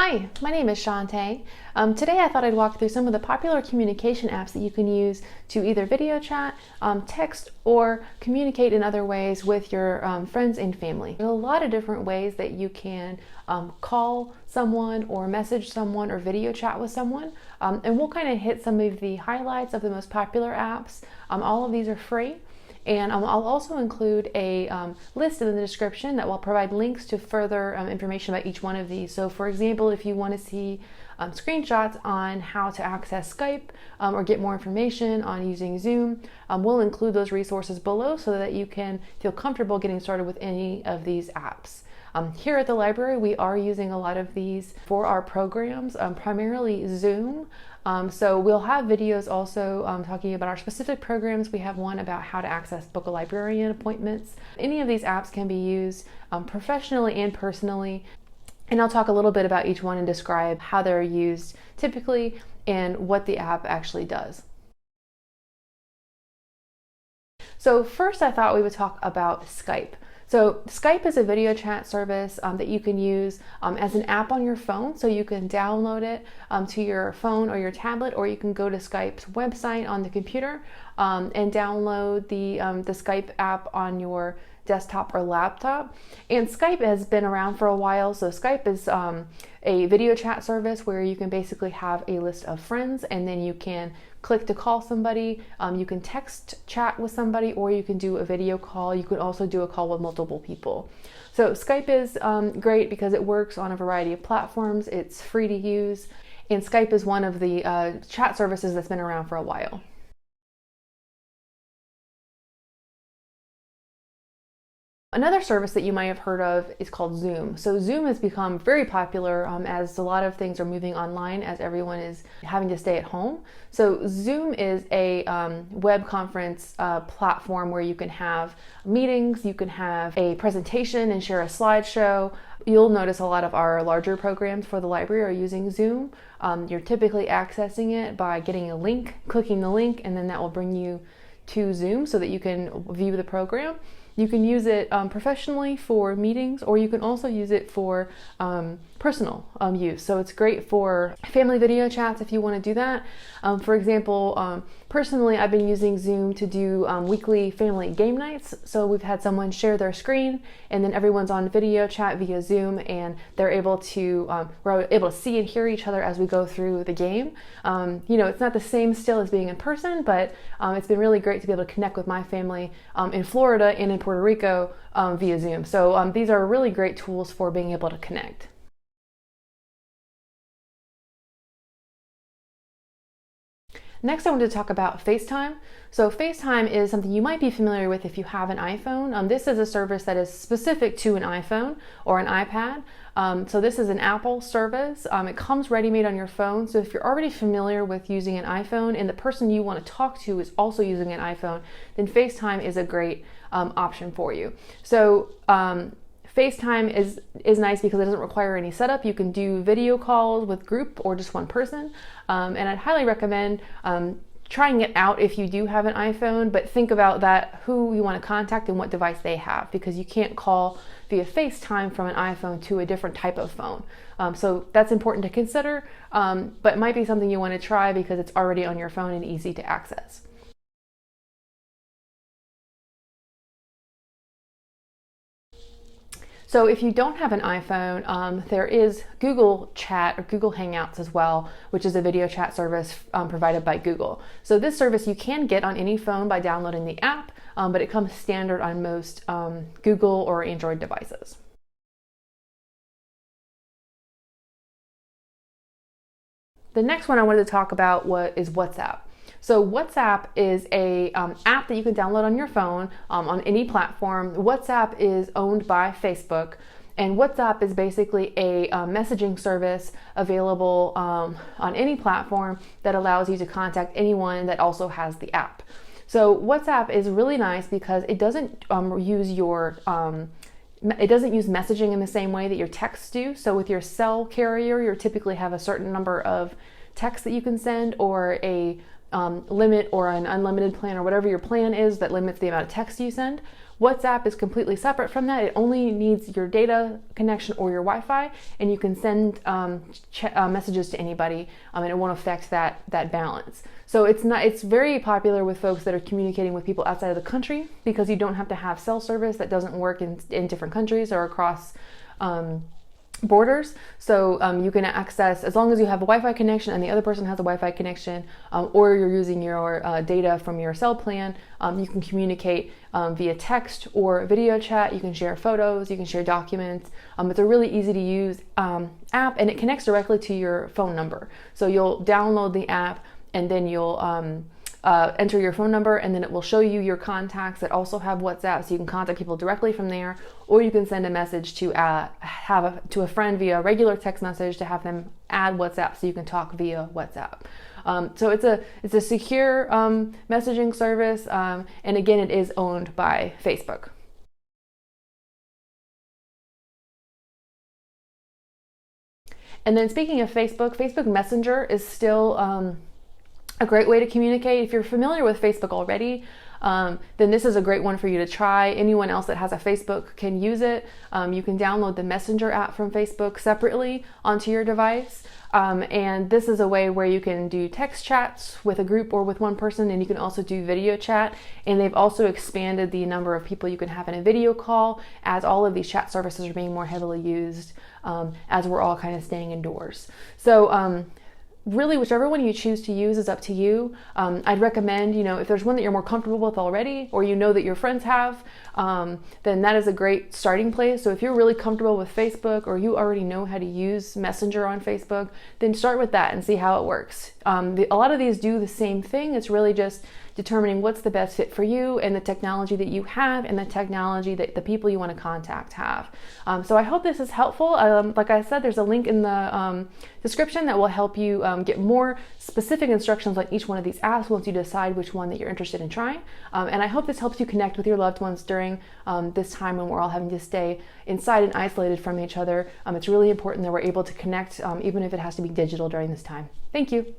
Hi, my name is Shantae. Today I thought I'd walk through some of the popular communication apps that you can use to either video chat, text, or communicate in other ways with your friends and family. There's a lot of different ways that you can call someone or message someone or video chat with someone. And we'll kind of hit some of the highlights of the most popular apps. All of these are free. And I'll also include a list in the description that will provide links to further information about each one of these. So for example, if you want to see screenshots on how to access Skype or get more information on using Zoom, we'll include those resources below so that you can feel comfortable getting started with any of these apps. Here at the library, we are using a lot of these for our programs, primarily Zoom. So we'll have videos also talking about our specific programs. We have one about how to access book a librarian appointments. Any of these apps can be used professionally and personally. And I'll talk a little bit about each one and describe how they're used typically and what the app actually does. So first I thought we would talk about Skype. So Skype is a video chat service that you can use as an app on your phone. So you can download it to your phone or your tablet, or you can go to Skype's website on the computer and download the Skype app on your desktop or laptop. And Skype has been around for a while. So Skype is a video chat service where you can basically have a list of friends and then you can click to call somebody. You can text chat with somebody, or you can do a video call. You could also do a call with multiple people. So Skype is great because it works on a variety of platforms. It's free to use, and Skype is one of the chat services that's been around for a while. Another service that you might have heard of is called Zoom. So Zoom has become very popular as a lot of things are moving online as everyone is having to stay at home. So Zoom is a web conference platform where you can have meetings, you can have a presentation and share a slideshow. You'll notice a lot of our larger programs for the library are using Zoom. You're typically accessing it by getting a link, clicking the link, and then that will bring you to Zoom so that you can view the program. You can use it professionally for meetings, or you can also use it for personal use. So it's great for family video chats if you want to do that. For example, personally, I've been using Zoom to do weekly family game nights. So we've had someone share their screen, and then everyone's on video chat via Zoom, and they're able to we're able to see and hear each other as we go through the game. It's not the same still as being in person, but it's been really great to be able to connect with my family in Florida and in Puerto Rico via Zoom. So these are really great tools for being able to connect. Next, I wanted to talk about Facetime. So Facetime is something you might be familiar with if you have an iPhone. This is a service that is specific to an iPhone or an iPad. So this is an Apple service. It comes ready-made on your phone. So if you're already familiar with using an iPhone and the person you want to talk to is also using an iPhone, then Facetime is a great option for you. So Facetime is nice because it doesn't require any setup. You can do video calls with group or just one person. And I'd highly recommend trying it out if you do have an iPhone, but think about that, who you want to contact and what device they have, because you can't call via FaceTime from an iPhone to a different type of phone. So that's important to consider, but it might be something you want to try because it's already on your phone and easy to access. So if you don't have an iPhone, there is Google Chat or Google Hangouts as well, which is a video chat service provided by Google. So this service you can get on any phone by downloading the app, but it comes standard on most Google or Android devices. The next one I wanted to talk about is WhatsApp. So WhatsApp is a app that you can download on your phone on any platform. WhatsApp is owned by Facebook, and WhatsApp is basically a messaging service available on any platform that allows you to contact anyone that also has the app. So WhatsApp is really nice because it doesn't use messaging in the same way that your texts do. So with your cell carrier, you typically have a certain number of texts that you can send, or a limit or an unlimited plan, or whatever your plan is that limits the amount of text you send. WhatsApp is completely separate from that. It only needs your data connection or your Wi-Fi, and you can send messages to anybody, and it won't affect that balance. So it's very popular with folks that are communicating with people outside of the country, because you don't have to have cell service that doesn't work in different countries or across borders. So you can access, as long as you have a Wi-Fi connection and the other person has a Wi-Fi connection, or you're using your data from your cell plan, you can communicate via text or video chat. You can share photos, you can share documents. It's a really easy to use app, and it connects directly to your phone number. So you'll download the app, and then you'll enter your phone number, and then it will show you your contacts that also have WhatsApp, so you can contact people directly from there, or you can send a message to a friend via regular text message to have them add WhatsApp, so you can talk via WhatsApp. So it's a secure messaging service, and again, it is owned by Facebook. And then speaking of Facebook, Facebook Messenger is still a great way to communicate. If you're familiar with Facebook already, then this is a great one for you to try. Anyone else that has a Facebook can use it. You can download the Messenger app from Facebook separately onto your device. And this is a way where you can do text chats with a group or with one person, and you can also do video chat. And they've also expanded the number of people you can have in a video call, as all of these chat services are being more heavily used as we're all kind of staying indoors. So really, whichever one you choose to use is up to you. I'd recommend, if there's one that you're more comfortable with already, or that your friends have, then that is a great starting place. So if you're really comfortable with Facebook, or you already know how to use Messenger on Facebook, then start with that and see how it works. A lot of these do the same thing. It's really just determining what's the best fit for you and the technology that you have and the technology that the people you want to contact have. So I hope this is helpful. Like I said, there's a link in the description that will help you get more specific instructions on each one of these apps once you decide which one that you're interested in trying. And I hope this helps you connect with your loved ones during this time when we're all having to stay inside and isolated from each other. It's really important that we're able to connect, even if it has to be digital during this time. Thank you.